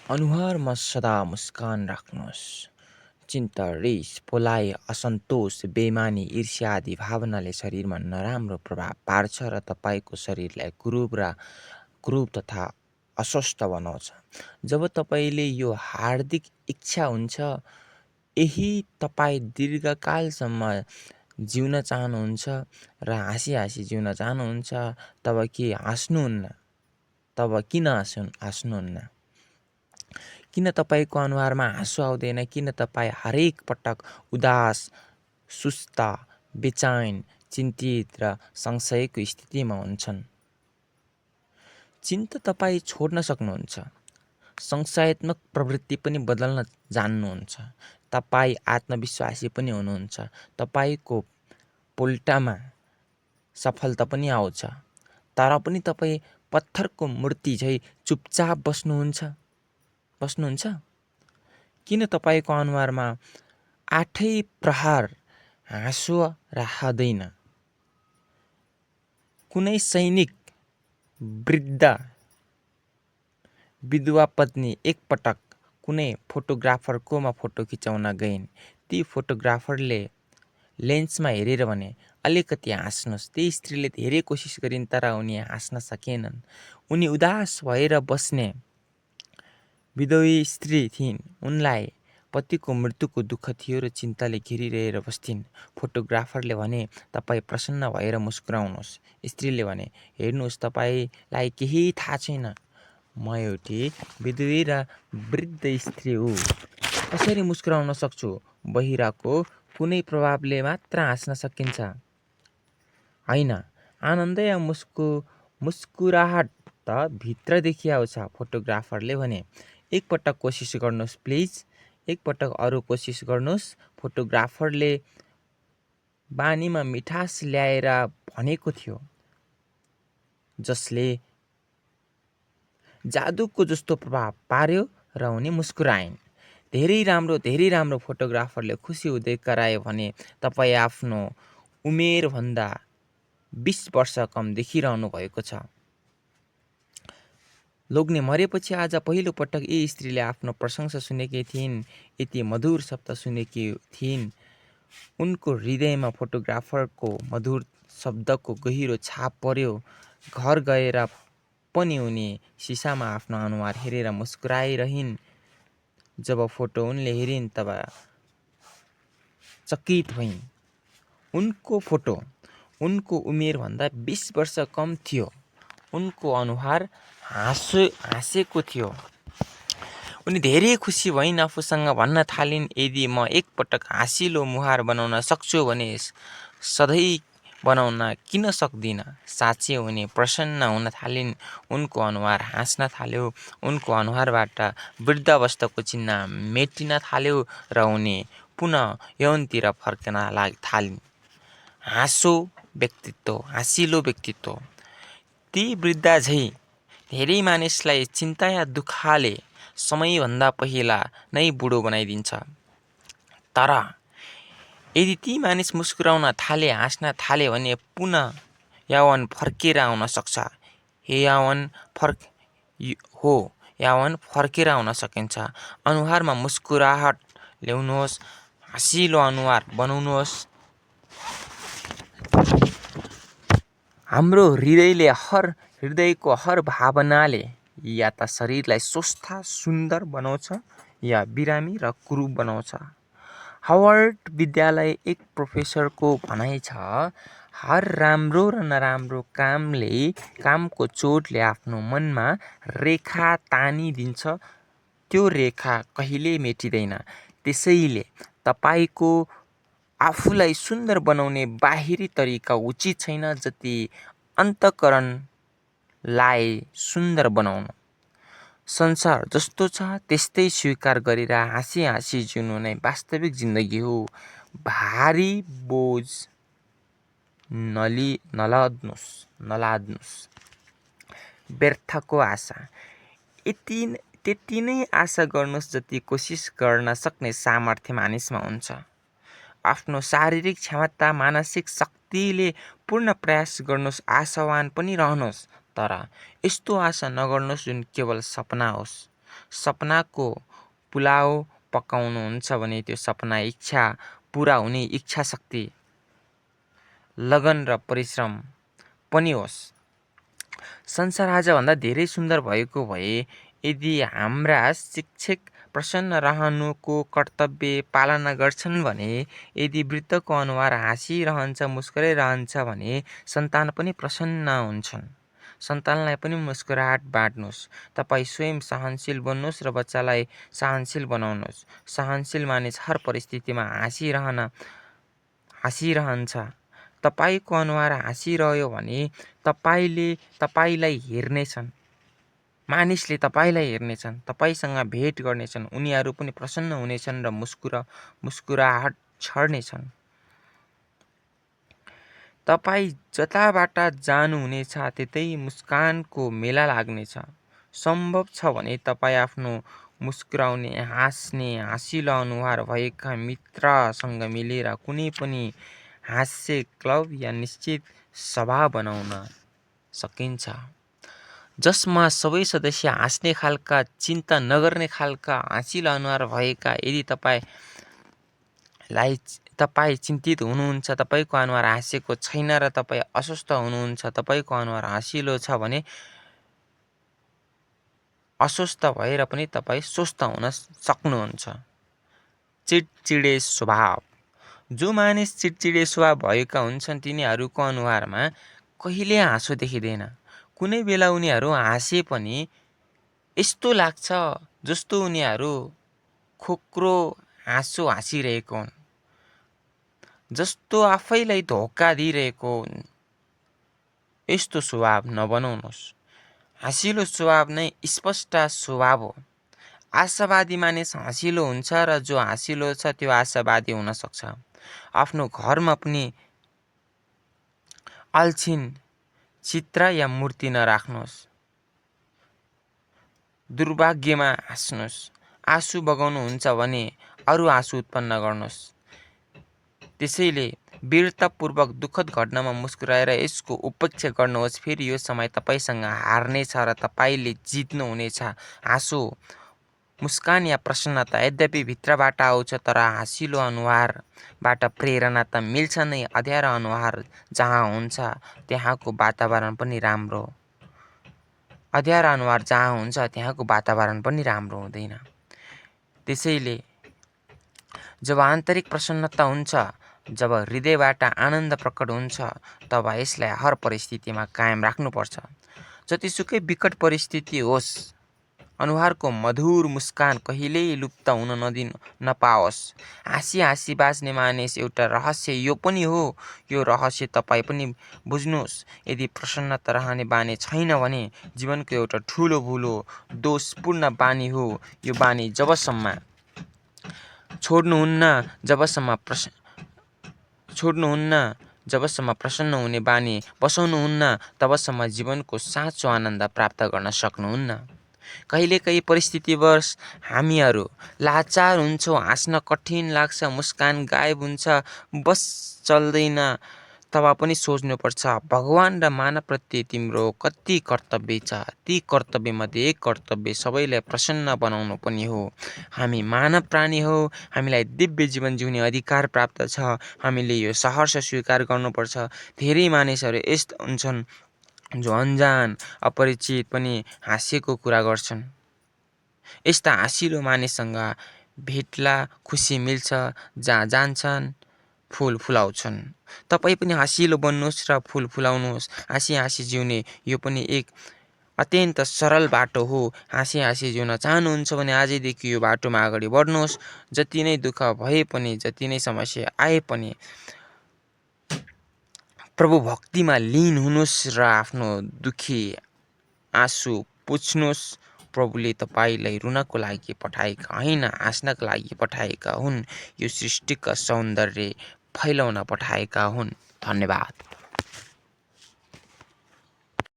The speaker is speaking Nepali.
अनुहारमा सदा मुस्कान राख्नुहोस्। चिन्ता, रिस, पोलाइ, असन्तोष, बेइमानी, ईर्ष्या आदि भावनाले शरीरमा नराम्रो प्रभाव पार्छ र तपाईँको शरीरलाई कुरूप तथा अस्वस्थ बनाउँछ। जब तपाईँले यो हार्दिक इच्छा हुन्छ, यही तपाईँ दीर्घकालसम्म जिउन चाहनुहुन्छ र हाँसी हाँसी जिउन चाहनुहुन्छ, तब किन हाँस्नुहुन्न? किन तपाईँको अनुहारमा हाँसो आउँदैन? किन तपाईँ हरेक पटक उदास, सुस्त, बेचैन, चिन्तित र संशयको स्थितिमा हुन्छन्? चिन्ता तपाईँ छोड्न सक्नुहुन्छ। संशयात्मक प्रवृत्ति पनि बदल्न जान्नुहुन्छ। तपाईँ आत्मविश्वासी पनि हुनुहुन्छ। तपाईँको पोल्टामा सफलता पनि आउँछ। तर पनि तपाईँ पत्थरको मूर्ति झै चुपचाप बस्नुहुन्छ? किन तपाईँको अनुहारमा आठै प्रहर हाँसो रहँदैन? कुनै सैनिक वृद्ध विधवा पत्नी एकपटक कुनै फोटोग्राफरकोमा फोटो खिचाउन गइन्। ती फोटोग्राफरले लेन्समा हेरेर भने, अलिकति हाँस्नुहोस्। ती स्त्रीले धेरै कोसिस गरिन् तर उनी हाँस्न सकेनन्। उनी उदास भएर बस्ने विधवी स्त्री थिइन्। उनलाई पतिको मृत्युको दुःख थियो र चिन्ताले घेरिरहेर बस्थिन्। फोटोग्राफरले भने, तपाईँ प्रसन्न भएर मुस्कुराउनुहोस्। स्त्रीले भने, हेर्नुहोस्, तपाईँलाई केही थाहा छैन। म एउटी विधवी र वृद्ध स्त्री हुँ। कसरी मुस्कुराउन सक्छु? बहिरको कुनै प्रभावले मात्र हाँस्न सकिन्छ। होइन, आनन्द या मुस्कुराहट त भित्रदेखि आउँछ। फोटोग्राफरले भने, एकपटक कोसिस गर्नुहोस् प्लिज। एकपटक अरू कोसिस गर्नुहोस्। फोटोग्राफरले बानीमा मिठास ल्याएर भनेको थियो, जसले जादुको जस्तो प्रभाव पार्यो र उनी मुस्कुराइन्। धेरै राम्रो फोटोग्राफरले खुसी हुँदै करायो भने, तपाईँ आफ्नो उमेरभन्दा 20 वर्ष कम देखिरहनु भएको छ। लोग्ने मरेपछि आज पहिलो पटक यी स्त्रीले आफ्नो प्रशंसा सुनेकी थिइन्। यति मधुर शब्द सुनेकी थिइन्। उनको हृदयमा फोटोग्राफरको मधुर शब्दको गहिरो छाप पर्यो। घर गएर पनि उनी सिसामा आफ्नो अनुहार हेरेर मुस्कुराइरहिन्। जब फोटो उनले हेरिन् तब चकित भइन्। उनको फोटो उनको उमेरभन्दा 20 वर्ष कम थियो। उनको अनुहार हाँसेको थियो। उनी धेरै खुसी भइन्। आफूसँग भन्न थालिन्, यदि म एकपटक हाँसिलो मुहार बनाउन सक्छु भने सधैँ बनाउन किन सक्दिनँ? साँच्चै उनी प्रसन्न हुन थालिन्। उनको अनुहार हाँस्न थाल्यो। उनको अनुहारबाट वृद्धावस्थाको चिन्ह मेटिन थाल्यो र उनी पुनः यौवनतिर फर्कन थालिन्। हाँसिलो व्यक्तित्व। ती वृद्धा झै धेरै मानिसलाई चिन्ता या दुःखले समयभन्दा पहिला नै बुढो बनाइदिन्छ। तर यदि ती मानिस मुस्कुराउन थाले, हाँस्न थाले भने पुनः यौवन फर्केर आउन सक्छ। यौवन फर्केर आउन सकिन्छ। अनुहारमा मुस्कुराहट ल्याउनुहोस्। हाँसिलो अनुहार बनाउनुहोस्। हाम्रो हृदयको हर भावनाले या त शरीरलाई स्वस्थ, सुन्दर बनाउँछ या बिरामी र कुरूप बनाउँछ। हार्वर्ड विद्यालय एक प्रोफेसरको भनाइ छ, हर राम्रो र नराम्रो कामको चोटले आफ्नो मनमा रेखा तानिदिन्छ। त्यो रेखा कहिल्यै मेटिँदैन। त्यसैले तपाईको आफूलाई सुन्दर बनाउने बाहिरी तरिका उचित छैन, जति अन्तःकरणलाई सुन्दर बनाउनु। संसार जस्तो छ त्यस्तै स्वीकार गरेर हाँसी हाँसी जिउनु नै वास्तविक जिन्दगी हो। भारी बोझ नलाद्नुहोस्। व्यर्थको आशा। त्यति नै आशा गर्नुहोस् जति कोसिस गर्न सक्ने सामर्थ्य मानिसमा हुन्छ। आफ्नो शारीरिक क्षमता, मानसिक शक्तिले पूर्ण प्रयास गर्नुहोस्। आशावान पनि रहनुहोस्। तर यस्तो आशा नगर्नुहोस् जुन केवल सपना होस्। सपनाको पुलाउ पकाउनुहुन्छ भने त्यो सपना इच्छा पुरा हुने इच्छा शक्ति, लगन र परिश्रम पनि होस्। संसार आजभन्दा धेरै सुन्दर भएको भए यदि हाम्रा शिक्षक प्रसन्न रहनुको कर्तव्य पालना गर्छन् भने, यदि वृद्धको अनुहार हाँसिरहन्छ, मुस्कुराइरहन्छ भने सन्तान पनि प्रसन्न हुन्छन्। सन्तानलाई पनि मुस्कुराहट बाँड्नुहोस्। तपाईँ स्वयं सहनशील बन्नुहोस् र बच्चालाई सहनशील बनाउनुहोस्। सहनशील मानिस हर परिस्थितिमा हाँसिरहन्छ। तपाईँको अनुहार हाँसिरह्यो भने तपाईँलाई हेर्नेछन्, मानिसले तपाईँलाई हेर्नेछन्, तपाईँसँग भेट गर्नेछन्, उनीहरू पनि प्रसन्न हुनेछन् र मुस्कुराहट छर्नेछन्। तपाईँ जताबाट जानुहुनेछ त्यतै मुस्कानको मेला लाग्नेछ। सम्भव छ भने तपाईँ आफ्नो मुस्कुराउने, हाँस्ने, हाँसिलो अनुहार भएका मित्रसँग मिलेर कुनै पनि हास्य क्लब या निश्चित सभा बनाउन सकिन्छ, जसमा सबै सदस्य हाँस्ने खालका, चिन्ता नगर्ने खालका, हाँसिलो अनुहार भएका। यदि तपाईँ चिन्तित हुनुहुन्छ, तपाईँको अनुहार हाँसेको छैन र तपाईँ अस्वस्थ हुनुहुन्छ, तपाईँको अनुहार हाँसिलो छ भने अस्वस्थ भएर पनि तपाईँ स्वस्थ हुन सक्नुहुन्छ। चिडचिडे स्वभाव। जो मानिस चिडचिडे स्वभाव भएका हुन्छन् तिनीहरूको अनुहारमा कहिले हाँसो देखिँदैन। कुनै बेला उनीहरू हाँसे पनि यस्तो लाग्छ जस्तो उनीहरू खोक्रो हाँसो हाँसिरहेको हुन्, जस्तो आफैलाई धोका दिइरहेको हुन्। यस्तो स्वभाव नबनाउनुहोस्। हाँसिलो स्वभाव नै स्पष्ट स्वभाव हो। आशावादी मानिस हाँसिलो हुन्छ र जो हाँसिलो छ त्यो आशावादी हुन सक्छ। आफ्नो घरमा पनि अल्छिन चित्र या मूर्ति नराख्नुहोस्। दुर्भाग्यमा हाँस्नुहोस्। आँसु बगाउनुहुन्छ भने अरू आँसु उत्पन्न गर्नुहोस्। त्यसैले वीरतापूर्वक दुःखद घटनामा मुस्कुराएर यसको उपेक्षा गर्नुहोस्। फेरि यो समय तपाईँसँग हार्नेछ र तपाईँले जित्नुहुनेछ। हाँसो, मुस्कान या प्रसन्नता यद्यपि भित्रबाट आउँछ, तर हाँसिलो अनुहारबाट प्रेरणा त मिल्छ नै। अँध्यारो अनुहार जहाँ हुन्छ त्यहाँको वातावरण पनि राम्रो हुँदैन। त्यसैले जब आन्तरिक प्रसन्नता हुन्छ, जब हृदयबाट आनन्द प्रकट हुन्छ, तब यसलाई हर परिस्थितिमा कायम राख्नुपर्छ। जतिसुकै विकट परिस्थिति होस्, अनुहारको मधुर मुस्कान कहिल्यै लुप्त हुन नपाओस्। हाँसी बाँच्ने मानिस एउटा रहस्य यो पनि हो। यो रहस्य तपाईँ पनि बुझ्नुहोस्। यदि प्रसन्नता रहने बानी छैन भने जीवनको एउटा ठुलो दोषपूर्ण बानी हो। यो बानी जबसम्म जबसम्म प्रसन्न हुने बानी बसाउनुहुन्न, तबसम्म जीवनको साँचो आनन्द प्राप्त गर्न सक्नुहुन्न। कहिलेकाहीँ परिस्थितिवश हामीहरू लाचार हुन्छौँ, हाँस्न कठिन लाग्छ, मुस्कान गायब हुन्छ, बस चल्दैन। तब पनि सोच्नुपर्छ, भगवान र मानवप्रति तिम्रो कति कर्तव्य छ। ती कर्तव्यमध्ये एक कर्तव्य सबैलाई प्रसन्न बनाउनु पनि हो। हामी मानव प्राणी हो। हामीलाई दिव्य जीवन जिउने अधिकार प्राप्त छ। हामीले यो सहर्ष स्वीकार गर्नुपर्छ। धेरै मानिसहरू यस्ता हुन्छन् जो अनजान, अपरिचित पनि हाँसेको कुरा गर्छन्। यस्ता हाँसिलो मानिससँग भेट्ला खुसी मिल्छ। जहाँ जान्छन् फुल फुलाउँछन्। तपाईँ पनि हाँसिलो बन्नुहोस् र फुल फुलाउनुहोस्। हाँसी जिउने यो पनि एक अत्यन्त सरल बाटो हो। हाँसी जिउन चाहनुहुन्छ भने आजैदेखि यो बाटोमा अगाडि बढ्नुहोस्। जति नै दुःख भए पनि, जति नै समस्या आए पनि प्रभु भक्तिमा लीन हुनुहोस् र आफ्नो दुखी आँसु पुछ्नुहोस्। प्रभुले तपाईलाई रुनको लागि पठाएका होइन, हाँस्नका लागि पठाएका हुन्। यो सृष्टिका सौन्दर्य फैलाउन पठाएका हुन्। धन्यवाद।